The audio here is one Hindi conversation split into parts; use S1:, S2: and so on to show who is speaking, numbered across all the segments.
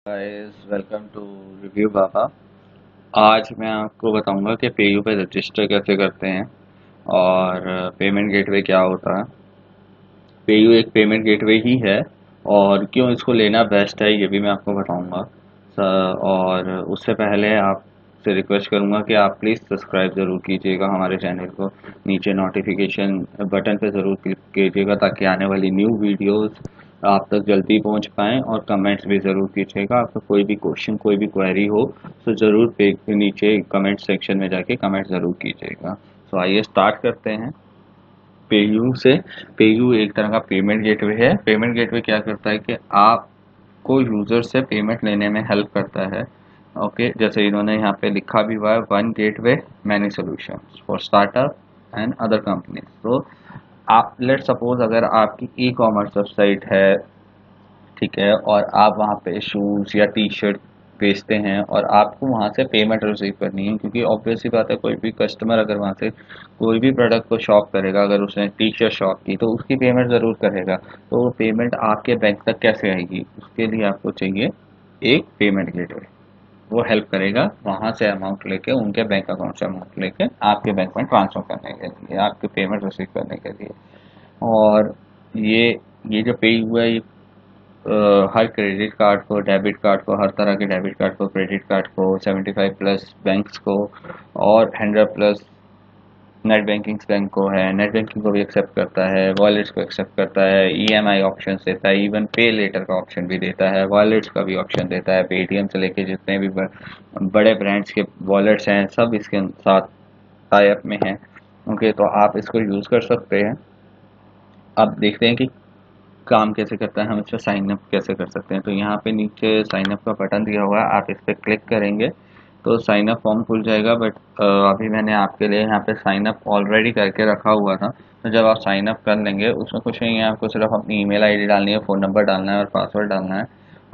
S1: गाइस, वेलकम टू रिव्यू बाबा। आज मैं आपको बताऊंगा कि पेयू पे रजिस्टर कैसे करते हैं और पेमेंट गेटवे क्या होता है। पेयू एक पेमेंट गेटवे ही है और क्यों इसको लेना बेस्ट है ये भी मैं आपको बताऊंगा। और उससे पहले आपसे रिक्वेस्ट करूंगा कि आप प्लीज़ सब्सक्राइब ज़रूर कीजिएगा हमारे चैनल को। नीचे नोटिफिकेशन बटन पे ज़रूर क्लिक कीजिएगा ताकि आने वाली न्यू वीडियोस आप तक जल्दी पहुंच पाएँ, और कमेंट्स भी ज़रूर कीजिएगा। आपका कोई भी क्वेश्चन कोई भी क्वेरी हो तो ज़रूर पे नीचे कमेंट सेक्शन में जाके कमेंट ज़रूर कीजिएगा। तो आइए स्टार्ट करते हैं। पेयू से पेयू एक तरह का पेमेंट गेटवे है। पेमेंट गेटवे क्या करता है कि आपको यूज़र से पेमेंट लेने में हेल्प करता है। ओके, जैसे इन्होंने यहाँ पे लिखा भी हुआ है, one gateway many solutions for startup and other companies. तो आप लेट सपोज अगर आपकी ई कॉमर्स वेबसाइट है, ठीक है, और आप वहाँ पे शूज़ या टी शर्ट बेचते हैं और आपको वहाँ से पेमेंट रिसीव करनी है, क्योंकि ऑब्वियस सी बात है कोई भी कस्टमर अगर वहाँ से कोई भी प्रोडक्ट को शॉप करेगा, अगर उसने टी शर्ट शॉप की तो उसकी पेमेंट ज़रूर करेगा। तो वो पेमेंट आपके बैंक तक कैसे आएगी, उसके लिए आपको चाहिए एक पेमेंट गेटवे। वो हेल्प करेगा वहाँ से अमाउंट लेके, उनके बैंक अकाउंट से अमाउंट लेके आपके बैंक में ट्रांसफ़र करने के लिए, आपके पेमेंट रिसीव करने के लिए। और ये ये जो पे हुआ है, ये हर क्रेडिट कार्ड को, डेबिट कार्ड को, हर तरह के डेबिट कार्ड को, क्रेडिट कार्ड को, 75 प्लस बैंक्स को और 100 प्लस नेट बैंकिंग बैंक को है, नेट बैंकिंग को भी एक्सेप्ट करता है, वॉलेट्स को एक्सेप्ट करता है, ईएमआई ऑप्शन देता है, इवन पे लेटर का ऑप्शन भी देता है, वॉलेट्स का भी ऑप्शन देता है। पेटीएम से लेके जितने भी बड़े ब्रांड्स के वॉलेट्स हैं सब इसके साथ टाई अप में हैं। ओके, तो आप इसको यूज़ कर सकते हैं। अब देखते हैं कि काम कैसे करता है, हम इस पर साइन अप कैसे कर सकते हैं। तो यहाँ पे नीचे साइन अप का बटन दिया हुआ है, आप इस पर क्लिक करेंगे तो साइन अप फॉर्म खुल जाएगा। बट अभी मैंने आपके लिए यहाँ पे साइन अप ऑलरेडी करके रखा हुआ था। तो जब आप साइन अप कर लेंगे उसमें कुछ नहीं है, आपको सिर्फ अपनी ईमेल आईडी डालनी है, फ़ोन नंबर डालना है और पासवर्ड डालना है,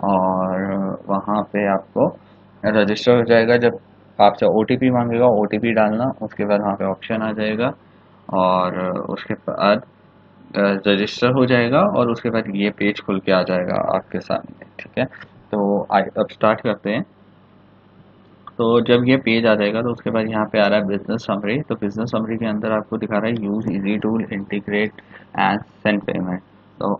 S1: और वहाँ पे आपको रजिस्टर हो जाएगा। जब आपसे ओटीपी मांगेगा, ओटीपी डालना, उसके बाद वहाँ पे ऑप्शन आ जाएगा और उसके बाद रजिस्टर हो जाएगा और उसके बाद ये पेज खुल के आ जाएगा आपके सामने। ठीक है, तो अब स्टार्ट करते हैं। तो जब ये पेज आ जाएगा तो उसके बाद यहाँ पे आ रहा है बिजनेस समरी। तो बिजनेस समरी के अंदर आपको दिखा रहा है use easy tool integrate and send payment. तो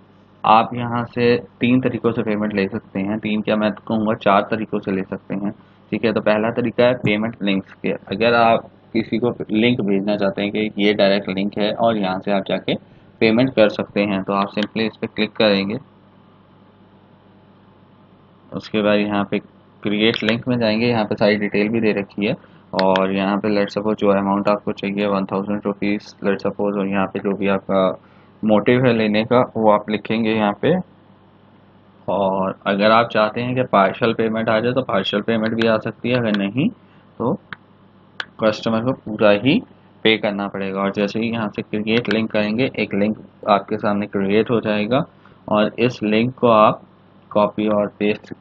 S1: आप यहाँ से तीन तरीकों से पेमेंट ले सकते हैं, तीन क्या मैं कहूँगा चार तरीकों से ले सकते हैं। ठीक है, तो पहला तरीका है पेमेंट लिंक्स के। अगर आप किसी को लिंक भेजना चाहते हैं कि ये डायरेक्ट लिंक है और यहाँ से आप जाके पेमेंट कर सकते हैं, तो आप सिंपली इस पर क्लिक करेंगे। उसके बाद यहाँ पे क्रिएट लिंक में जाएंगे, यहाँ पे सारी डिटेल भी दे रखी है। और यहाँ पे लेट सपोज जो अमाउंट आपको चाहिए 1000 रुपीज़ लेट सपोज, और यहाँ पे जो भी आपका मोटिव है लेने का वो आप लिखेंगे यहाँ पे। और अगर आप चाहते हैं कि पार्शियल पेमेंट आ जाए तो पार्शियल पेमेंट भी आ सकती है, अगर नहीं तो कस्टमर को पूरा ही पे करना पड़ेगा। और जैसे ही यहाँ से क्रिएट लिंक करेंगे, एक लिंक आपके सामने क्रिएट हो जाएगा और इस लिंक को आप कॉपी और पेस्ट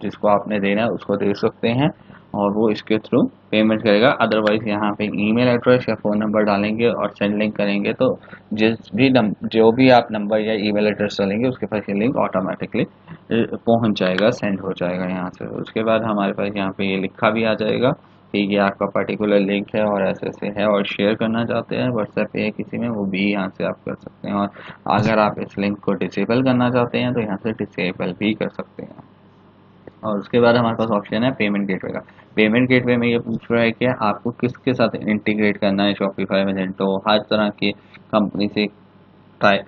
S1: जिसको आपने देना है उसको दे सकते हैं और वो इसके थ्रू पेमेंट करेगा। अदरवाइज यहाँ पे ईमेल एड्रेस या फ़ोन नंबर डालेंगे और सेंड लिंक करेंगे तो जो भी आप नंबर या ईमेल एड्रेस डालेंगे उसके पास ये लिंक ऑटोमेटिकली पहुँच जाएगा, सेंड हो जाएगा यहाँ से। उसके बाद हमारे पास यहाँ पे ये लिखा भी आ जाएगा कि ये आपका पर्टिकुलर लिंक है और ऐसे ऐसे है, और शेयर करना चाहते हैं व्हाट्सएप पे या किसी में, वो भी यहाँ से आप कर सकते हैं। और अगर आप इस लिंक को डिसेबल करना चाहते हैं तो यहाँ से डिसेबल भी कर सकते हैं। और उसके बाद हमारे पास ऑप्शन है पेमेंट गेटवे का। पेमेंट गेटवे में ये पूछ रहा है कि आपको किसके साथ इंटीग्रेट करना है शॉपिफाई में। तो हर तरह की कंपनी से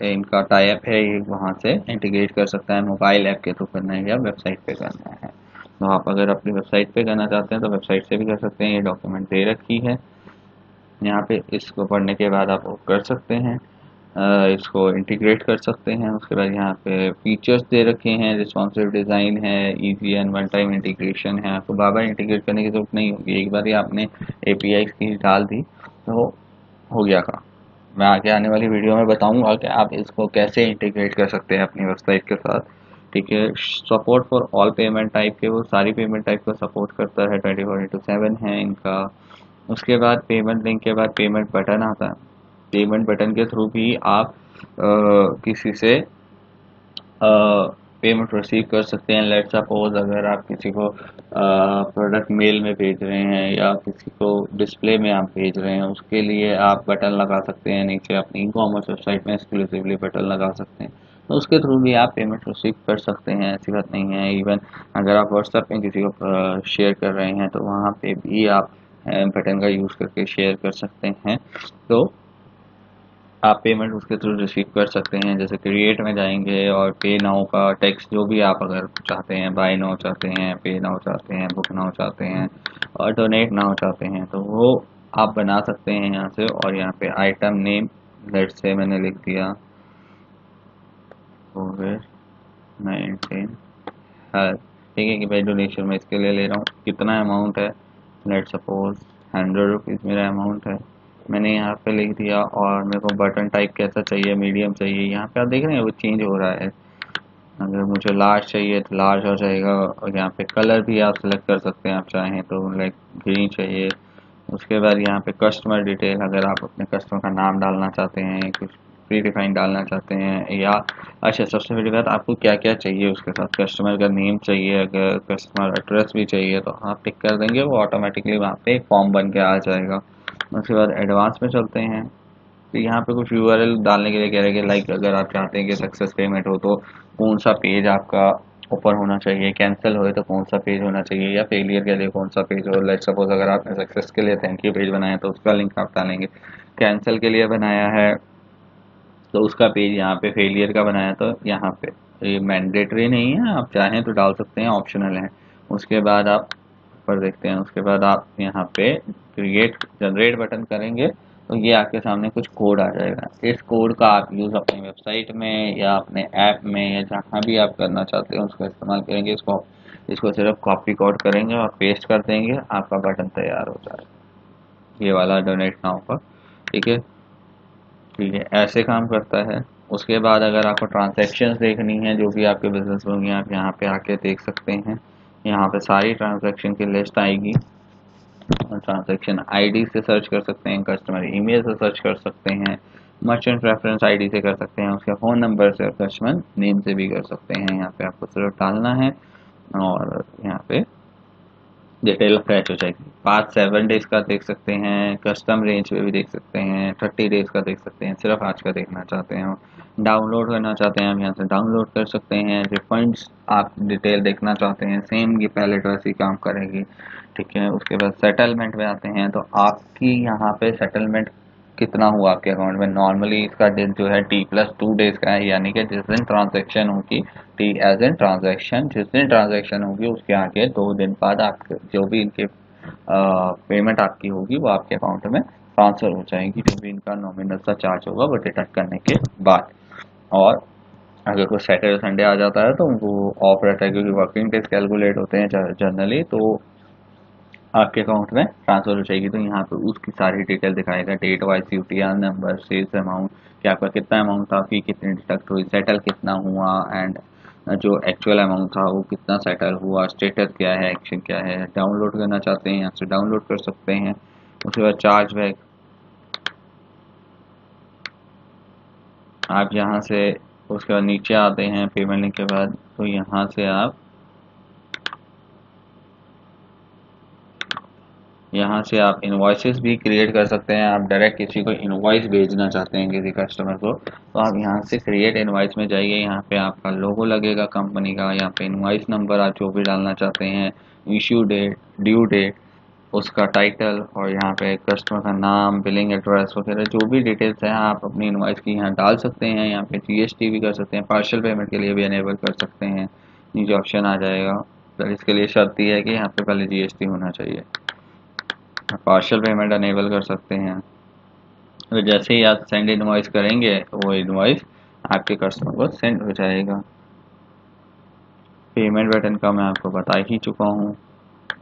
S1: इनका टाई अप है, ये वहाँ से इंटीग्रेट कर सकता है। मोबाइल ऐप के थ्रू करना है या वेबसाइट पे करना है, तो आप अगर अपनी वेबसाइट पे करना चाहते हैं तो वेबसाइट से भी कर सकते हैं। ये डॉक्यूमेंट दे रखी है यहाँ पे, इसको पढ़ने के बाद आप वो कर सकते हैं, इसको इंटीग्रेट कर सकते हैं। उसके बाद यहाँ पे फीचर्स दे रखे हैं, रिस्पॉन्सिव डिज़ाइन है, easy and one time integration है। आपको बार बार इंटीग्रेट करने की जरूरत नहीं होगी, एक बार ही आपने एपीआई की डाल दी तो हो गया काम। मैं आगे आने वाली वीडियो में बताऊंगा कि आप इसको कैसे इंटीग्रेट कर सकते हैं अपनी वेबसाइट के साथ। ठीक है, support for all payment type के, वो सारी पेमेंट टाइप को सपोर्ट करता है, 24/7 है इनका। उसके बाद पेमेंट लिंक के बाद पेमेंट बटन आता है। पेमेंट बटन के थ्रू भी आप किसी से पेमेंट रिसीव कर सकते हैं। लेट्स सपोज अगर आप किसी को प्रोडक्ट मेल में भेज रहे हैं या किसी को डिस्प्ले में आप भेज रहे हैं, उसके लिए आप बटन लगा सकते हैं नीचे अपनी ई कॉमर्स वेबसाइट में एक्सक्लूसिवली बटन लगा सकते हैं, तो उसके थ्रू भी आप पेमेंट रिसीव कर सकते हैं, ऐसी बात नहीं है। इवन अगर आप व्हाट्सएप में किसी को शेयर कर रहे हैं तो वहाँ पे भी आप बटन का यूज़ करके शेयर कर सकते हैं, तो आप पेमेंट उसके थ्रू रिसीव कर सकते हैं। जैसे क्रिएट में जाएंगे और पे नाउ का टेक्स्ट जो भी आप अगर चाहते हैं, बाय नाउ चाहते हैं, पे नाउ चाहते हैं, बुक नाउ चाहते हैं और डोनेट नाउ चाहते हैं, तो वो आप बना सकते हैं यहाँ से। और यहाँ पे आइटम नेम लेट्स से मैंने लिख दिया कोविड-19 हेल्थ, ठीक है कि भाई डोनेशन में इसके लिए ले रहा हूँ, कितना अमाउंट है, लेट्स सपोज 100 रुपीज़ मेरा अमाउंट है, मैंने यहाँ पे लिख दिया। और मेरे को बटन टाइप कैसा चाहिए, मीडियम चाहिए, यहाँ पे आप देख रहे हैं वो चेंज हो रहा है। अगर मुझे लार्ज चाहिए तो लार्ज हो जाएगा। और यहाँ पे कलर भी आप सिलेक्ट कर सकते हैं, आप चाहें तो लाइक ग्रीन चाहिए। उसके बाद यहाँ पे कस्टमर डिटेल, अगर आप अपने कस्टमर का नाम डालना चाहते हैं, कुछ प्री डिफाइंड डालना चाहते हैं, या अच्छा सबसे बड़ी बात आपको क्या क्या चाहिए उसके साथ, कस्टमर का नेम चाहिए, अगर कस्टमर एड्रेस भी चाहिए तो आप टिक कर देंगे, वो ऑटोमेटिकली वहाँ पे एक फॉर्म बन के आ जाएगा। उसके बाद एडवांस में चलते हैं, तो यहाँ पे कुछ यूआरएल डालने के लिए कह रहे हैं कि लाइक अगर आप चाहते हैं कि सक्सेस पेमेंट हो तो कौन सा पेज आपका ओपन होना चाहिए, कैंसिल होए तो कौन सा पेज होना चाहिए, या फेलियर के लिए कौन सा पेज हो। लेट्स सपोज अगर आपने सक्सेस के लिए थैंक यू पेज बनाया तो उसका लिंक आप डालेंगे, कैंसिल के लिए बनाया है तो उसका पेज यहाँ पे, फेलियर का बनाया तो यहाँ पे। तो ये मैंडेटरी नहीं है, आप चाहें तो डाल सकते हैं, ऑप्शनल है। उसके बाद आप ऊपर देखते हैं, उसके बाद आप यहाँ पे क्रिएट जनरेट बटन करेंगे तो ये आपके सामने कुछ कोड आ जाएगा। इस कोड का आप यूज़ अपनी वेबसाइट में या अपने ऐप में या जहाँ भी आप करना चाहते हैं उसका इस्तेमाल करेंगे। इसको सिर्फ कॉपी कोड करेंगे और पेस्ट कर देंगे, आपका बटन तैयार हो जाएगा, ये वाला डोनेट नाउ का, ठीक है। ठीक है, ऐसे काम करता है। उसके बाद अगर आपको ट्रांजैक्शंस देखनी है जो भी आपके बिजनेस में होंगी, आप यहाँ पे आके देख सकते हैं। यहाँ पे सारी ट्रांजैक्शन की लिस्ट आएगी। ट्रांजैक्शन आईडी से सर्च कर सकते हैं, कस्टमर ईमेल से सर्च कर सकते हैं, मर्चेंट रेफरेंस आईडी से कर सकते हैं, उसके फ़ोन नंबर से, कस्टमर नेम से भी कर सकते हैं। यहाँ पे आपको सिर्फ डालना है और यहाँ पे डिटेल फ्रेश हो जाएगी। 5-7 डेज का देख सकते हैं, कस्टम रेंज पे भी देख सकते हैं, 30 डेज का देख सकते हैं। सिर्फ आज का देखना चाहते हैं, डाउनलोड करना चाहते हैं, आप यहाँ से डाउनलोड कर सकते हैं। रिफंड्स आप डिटेल देखना चाहते हैं, सेम ये पहले तो ऐसी काम करेगी, ठीक है। उसके बाद सेटलमेंट में आते हैं, तो आपकी यहाँ पे सेटलमेंट कितना हुआ आपके अकाउंट में। नॉर्मली इसका दिन जो है T+2 डेज का है, यानी कि जिस दिन ट्रांजेक्शन होगी, T एज एन ट्रांजेक्शन, जिस दिन ट्रांजेक्शन होगी उसके आगे 2 दिन बाद आपके जो भी इनके पेमेंट आपकी होगी वो आपके अकाउंट में ट्रांसफर हो जाएगी, जो भी इनका नॉमिनल सा चार्ज होगा वो डिडक्ट करने के बाद। और अगर कोई सैटरडे संडे आ जाता है तो वो ऑफ रहता है, क्योंकि वर्किंग डेज कैलकुलेट होते हैं जनरली, तो आपके अकाउंट में ट्रांसफर हो जाएगी। तो यहाँ पे उसकी सारी डिटेल दिखाएगा, date wise, UTR number, sales amount, कि आपका कितना अमाउंट था, फी कितनी डिडक्ट हुई, सेटल कितना हुआ, एंड जो एक्चुअल अमाउंट था वो कितना सेटल हुआ, स्टेटस क्या है, एक्शन क्या है। डाउनलोड करना चाहते हैं यहाँ से डाउनलोड कर सकते हैं। उसके बाद चार्ज बैक, आप यहाँ से उसके बाद नीचे आते हैं पेमेंट लिंक के बाद, तो यहाँ से आप इनवॉइसेस भी क्रिएट कर सकते हैं। आप डायरेक्ट किसी को इनवॉइस भेजना चाहते हैं किसी कस्टमर को, तो आप यहाँ से क्रिएट इनवॉइस में जाइए, यहाँ पे आपका लोगो लगेगा कंपनी का, यहाँ पे इनवॉइस नंबर आप जो भी डालना चाहते हैं, इशू डेट, ड्यू डेट, उसका टाइटल, और यहाँ पे कस्टमर का नाम, बिलिंग एड्रेस वगैरह जो भी डिटेल्स हैं आप अपनी इनवॉइस की यहाँ डाल सकते हैं। यहाँ पे जीएसटी भी कर सकते हैं, पार्शियल पेमेंट के लिए भी अनेबल कर सकते हैं, नीचे ऑप्शन आ जाएगा। तो इसके लिए शर्त यह है कि यहाँ पे पहले जीएसटी होना चाहिए। पार्शियल पेमेंट अनेबल कर सकते हैं। तो जैसे ही आप सेंड इनवॉइस करेंगे वो इनवॉइस आपके कस्टमर को सेंड हो जाएगा। पेमेंट बटन का मैं आपको बता ही चुका हूँ।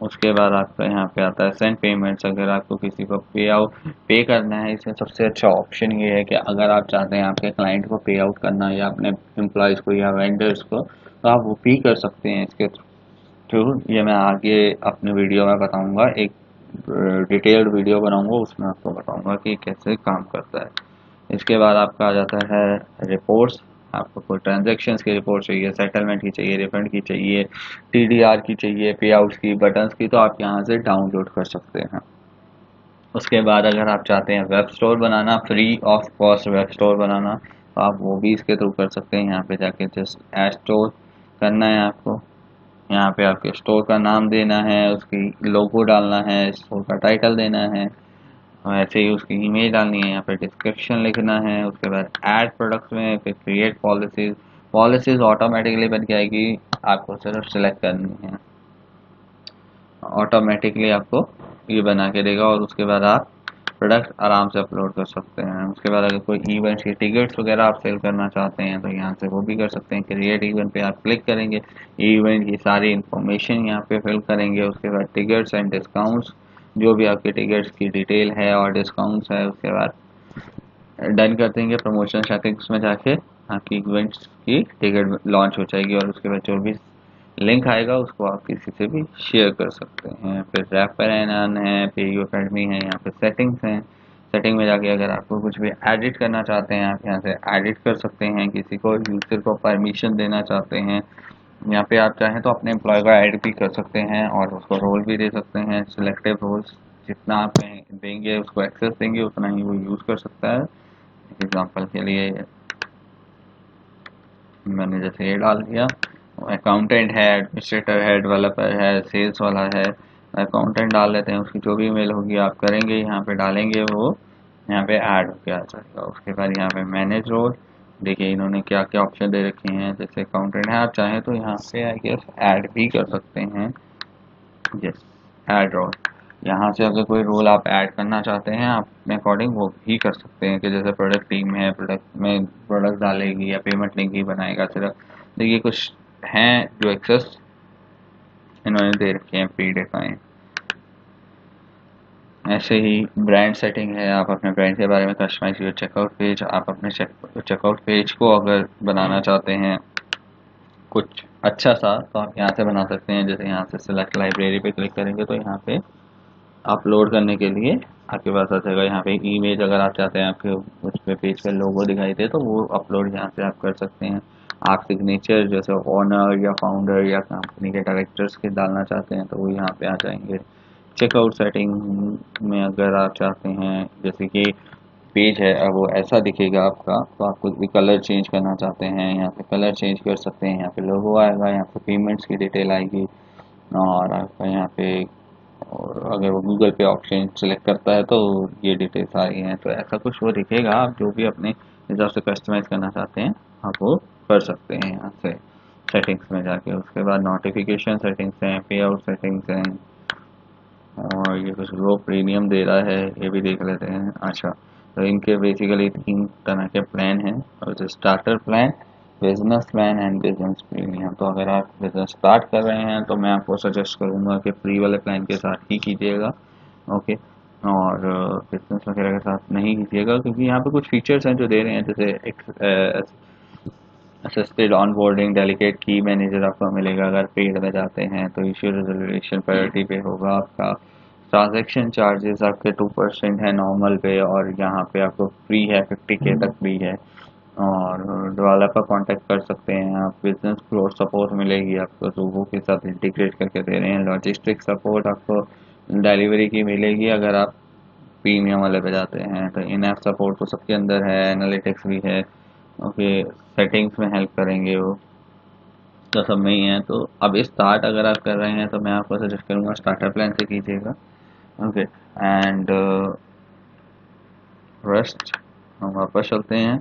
S1: उसके बाद आपका यहाँ पे आता है सेंड पेमेंट्स। अगर आपको किसी को पे करना है, इसमें सबसे अच्छा ऑप्शन ये है कि अगर आप चाहते हैं आपके क्लाइंट को पे आउट करना या अपने एम्प्लॉयज़ को या वेंडर्स को, तो आप वो भी कर सकते हैं इसके थ्रू। ये मैं आगे अपने वीडियो में बताऊंगा, एक डिटेल्ड वीडियो बनाऊंगा, उसमें आपको बताऊंगा कि कैसे काम करता है। इसके बाद आपका आ जाता है रिपोर्ट्स। आपको कोई ट्रांजेक्शन्स की रिपोर्ट चाहिए, सेटलमेंट की चाहिए, रिफंड की चाहिए, टीडीआर की चाहिए, पे आउट्स की, बटन्स की, तो आप यहाँ से डाउनलोड कर सकते हैं। उसके बाद अगर आप चाहते हैं वेब स्टोर बनाना, free of cost web store बनाना, तो आप वो भी इसके थ्रू कर सकते हैं। यहाँ पे जाके जस्ट ऐड स्टोर करना है आपको। यहाँ पे आपके स्टोर का नाम देना है, उसकी लोगो डालना है, स्टोर का टाइटल देना है, ऐसे ही उसकी इमेज डालनी है, यहाँ पे डिस्क्रिप्शन लिखना है। उसके बाद ऐड प्रोडक्ट में फिर क्रिएट पॉलिसीज, पॉलिसीज ऑटोमेटिकली बन के आएगी, आपको सिर्फ सिलेक्ट करनी है, ऑटोमेटिकली आपको ये बना के देगा और उसके बाद आप प्रोडक्ट आराम से अपलोड कर सकते हैं। उसके बाद अगर कोई इवेंट की टिकट्स वगैरह आप सेल करना चाहते हैं तो यहाँ से वो भी कर सकते हैं। क्रिएट इवेंट पे आप क्लिक करेंगे, इवेंट की सारी इंफॉर्मेशन यहाँ पे फिल करेंगे। उसके बाद टिकट्स एंड डिस्काउंट्स, जो भी आपके टिकट्स की डिटेल है और डिस्काउंट्स है, उसके बाद डन कर देंगे। प्रमोशन सेटिंग्स में जाके आपकी इवेंट्स की टिकट लॉन्च हो जाएगी और उसके बाद जो भी लिंक आएगा उसको आप किसी से भी शेयर कर सकते हैं। फिर रेफर एंड अर्न है, पेयू अकेडमी है, यहाँ पे सेटिंग्स हैं। सेटिंग में जाके अगर आपको कुछ भी एडिट करना चाहते हैं आप यहाँ से एडिट कर सकते हैं, किसी को यूजर को परमिशन देना चाहते हैं, यहाँ पे आप चाहें तो अपने एम्प्लॉय का ऐड भी कर सकते हैं और उसको रोल भी दे सकते हैं। सिलेक्टिव रोल्स, जितना आप देंगे उसको एक्सेस देंगे उतना ही वो यूज़ कर सकता है। एग्जाम्पल के लिए मैंने जैसे ये डाल दिया, अकाउंटेंट है, एडमिनिस्ट्रेटर है, डेवलपर है, सेल्स वाला है। अकाउंटेंट डाल लेते हैं, उसकी जो भी मेल होगी आप करेंगे, यहाँ पे डालेंगे, वो यहाँ पे ऐड होके आ जाएगा। उसके बाद यहाँ पे मैनेज रोल, देखिए इन्होंने क्या क्या ऑप्शन दे रखे हैं। जैसे अकाउंटेंट है, आप चाहें तो यहाँ पे आई गेस ऐड भी कर सकते हैं। यस, ऐड रोल, यहाँ से अगर कोई रोल आप ऐड करना चाहते हैं आप अपने अकॉर्डिंग वो भी कर सकते हैं कि जैसे प्रोडक्ट टीम है, प्रोडक्ट में प्रोडक्ट डालेगी या पेमेंट लिंक ही बनाएगा सिर्फ। तो ये कुछ हैं जो एक्सेस इन्होंने दे रखे हैं प्री डिफाइन। ऐसे ही ब्रांड सेटिंग है, आप अपने ब्रांड के बारे में कस्टमाइज कीजिए। चेकआउट पेज, आप अपने चेकआउट पेज को अगर बनाना चाहते हैं कुछ अच्छा सा तो आप यहाँ से बना सकते हैं। जैसे यहाँ से सिलेक्ट लाइब्रेरी पे क्लिक करेंगे तो यहाँ पे अपलोड करने के लिए आपके पास आ जाएगा। यहाँ पे इमेज अगर आप चाहते हैं आपके उस पे पेज पे लोगो दिखाई दे तो वो अपलोड यहाँ से आप कर सकते हैं। आप सिग्नेचर जैसे ओनर या फाउंडर या कंपनी के डायरेक्टर्स के डालना चाहते हैं तो वो यहाँ पे आ जाएंगे। चेकआउट सेटिंग में अगर आप चाहते हैं जैसे कि पेज है अब वो ऐसा दिखेगा आपका, तो आप कुछ भी कलर चेंज करना चाहते हैं यहाँ पे कलर चेंज कर सकते हैं। यहाँ पे लोगो आएगा, यहाँ पे पेमेंट्स की डिटेल आएगी और आपका यहाँ पे, और अगर वो गूगल पे ऑप्शन सेलेक्ट करता है तो ये डिटेल्स आ रही हैं। तो ऐसा कुछ वो दिखेगा। आप जो भी अपने हिसाब से कस्टमाइज करना चाहते हैं आप वो कर सकते हैं यहाँ से सेटिंग्स में जाके। उसके बाद नोटिफिकेशन सेटिंग्स हैं, पे आउट सेटिंग्स हैं और ये कुछ लो प्रीमियम दे रहा है, ये भी देख लेते हैं। अच्छा, तो इनके बेसिकली 3 तरह के प्लान हैं, और starter plan, business plan and business premium. तो अगर आप बिजनेस स्टार्ट कर रहे हैं तो मैं आपको सजेस्ट करूंगा कि फ्री वाले प्लान के साथ ही कीजिएगा, ओके, और बिजनेस वगैरह के साथ नहीं कीजिएगा, क्योंकि यहाँ पे कुछ फीचर्स हैं जो दे रहे हैं। जैसे असिस्टेड ऑनबोर्डिंग, डेलीगेट की मैनेजर आपको मिलेगा अगर पेड में जाते हैं तो। इश्यू रेजोल्यूशन प्रायोरिटी पे होगा आपका। ट्रांजैक्शन चार्जेस आपके 2% है नॉर्मल पे, और यहाँ पे आपको फ्री है 50K तक भी है। और डेवलपर कांटेक्ट कर सकते हैं आप। बिजनेस ग्रोथ सपोर्ट मिलेगी आपको, जोगो के साथ इंटीग्रेट करके दे रहे हैं। लॉजिस्टिक सपोर्ट आपको डिलीवरी की मिलेगी अगर आप प्रीमियम वाले पे जाते हैं। तो इन ऐप सपोर्ट तो सबके अंदर है, एनालिटिक्स भी है, ओके, सेटिंग्स में हेल्प करेंगे वो, तो सब में ही है। तो अब स्टार्ट अगर आप कर रहे हैं तो मैं आपको सजेस्ट करूँगा स्टार्टर प्लान से कीजिएगा, ओके। एंड रेस्ट हम वापस चलते हैं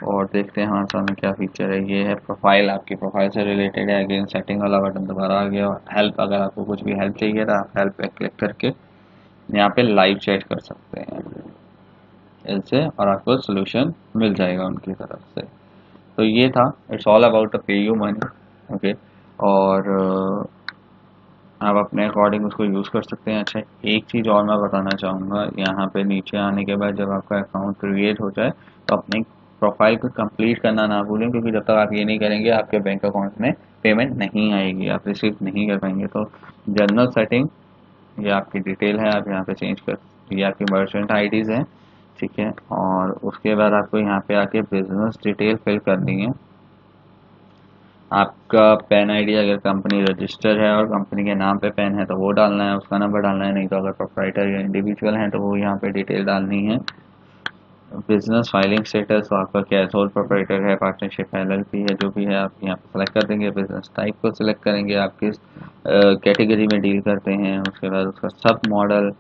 S1: और देखते हैं हमारे सामने क्या फीचर है। ये है प्रोफाइल, आपकी प्रोफाइल से रिलेटेड है। अगेन सेटिंग वाला बटन दोबारा आ गया। और हेल्प, अगर आपको कुछ भी हेल्प चाहिए था आप हेल्प पे क्लिक करके यहाँ पे लाइव चैट कर सकते हैं इनसे और आपको सोल्यूशन मिल जाएगा उनकी तरफ से। तो ये था, it's all about PayU money, okay. और आप अपने अकॉर्डिंग उसको यूज़ कर सकते हैं। अच्छा, एक चीज़ और मैं बताना चाहूँगा, यहाँ पे नीचे आने के बाद जब आपका अकाउंट क्रिएट हो जाए तो अपने प्रोफाइल को कंप्लीट करना ना भूलें, क्योंकि जब तक आप ये नहीं करेंगे आपके बैंक अकाउंट में पेमेंट नहीं आएगी, आप रिसीव नहीं कर पाएंगे। तो जनरल सेटिंग, ये आपकी डिटेल है, आप यहाँ पे चेंज कर, ये आपकी मर्चेंट आईडीज़ हैं, ठीक है। और उसके बाद आपको यहाँ पे आके बिजनेस डिटेल फिल करनी है। आपका पैन आईडी अगर कंपनी रजिस्टर है और कंपनी के नाम पे पैन है तो वो डालना है, उसका नंबर डालना है, नहीं तो अगर प्रोप्राइटर या इंडिविजुअल है तो वो यहाँ पे डिटेल डालनी है। बिजनेस फाइलिंग स्टेटस, तो आपका क्या है, सोल प्रोप्राइटर है, पार्टनरशिप है, एलएलपी है, जो भी है आप यहाँ पे सेलेक्ट कर देंगे। बिजनेस टाइप को सिलेक्ट करेंगे, आप किस कैटेगरी में डील करते हैं। उसके बाद उसका सब मॉडल,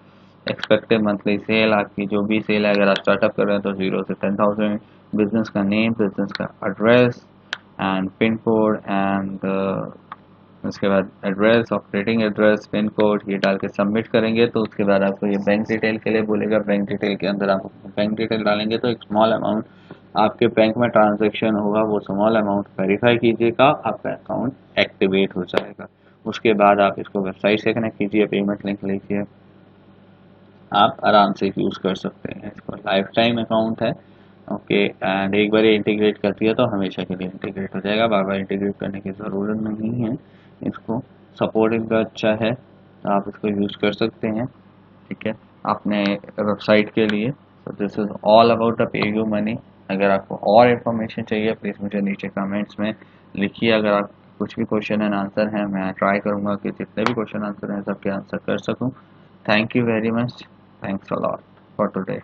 S1: एक्सपेक्टेड मंथली सेल, आपकी जो भी सेल है अगर आप स्टार्टअप कर रहे हैं तो 0 से 10,000। बिजनेस का नेम, बिजनेस का address and pin code and उसके बाद address, operating address, pin code ये डाल के सबमिट करेंगे। तो उसके बाद आपको ये बैंक डिटेल के लिए बोलेगा। बैंक डिटेल के अंदर आप बैंक डिटेल डालेंगे तो एक स्मॉल अमाउंट आपके बैंक में ट्रांजैक्शन होगा, वो स्मॉल अमाउंट वेरीफाई कीजिएगा, आपका अकाउंट एक्टिवेट हो जाएगा। उसके बाद आप इसको वेबसाइट से कनेक्ट कीजिए, पेमेंट लिंक लीजिए, आप आराम से यूज़ कर सकते हैं इसको। लाइफ टाइम अकाउंट है, ओके। एंड एक बार ये इंटीग्रेट कर दिया तो हमेशा के लिए इंटीग्रेट हो जाएगा, बार बार इंटीग्रेट करने की ज़रूरत नहीं है। इसको सपोर्टिंग का अच्छा है तो आप इसको यूज़ कर सकते हैं, ठीक है, अपने वेबसाइट के लिए। So this is all about the PayU money. अगर आपको और इन्फॉर्मेशन चाहिए प्लीज़ मुझे नीचे कमेंट्स में लिखिए। अगर आप कुछ भी क्वेश्चन एंड आंसर हैं, मैं ट्राई करूँगा कि जितने भी क्वेश्चन आंसर हैं सबके आंसर कर सकूँ। Thank you very much. Thanks a lot for today.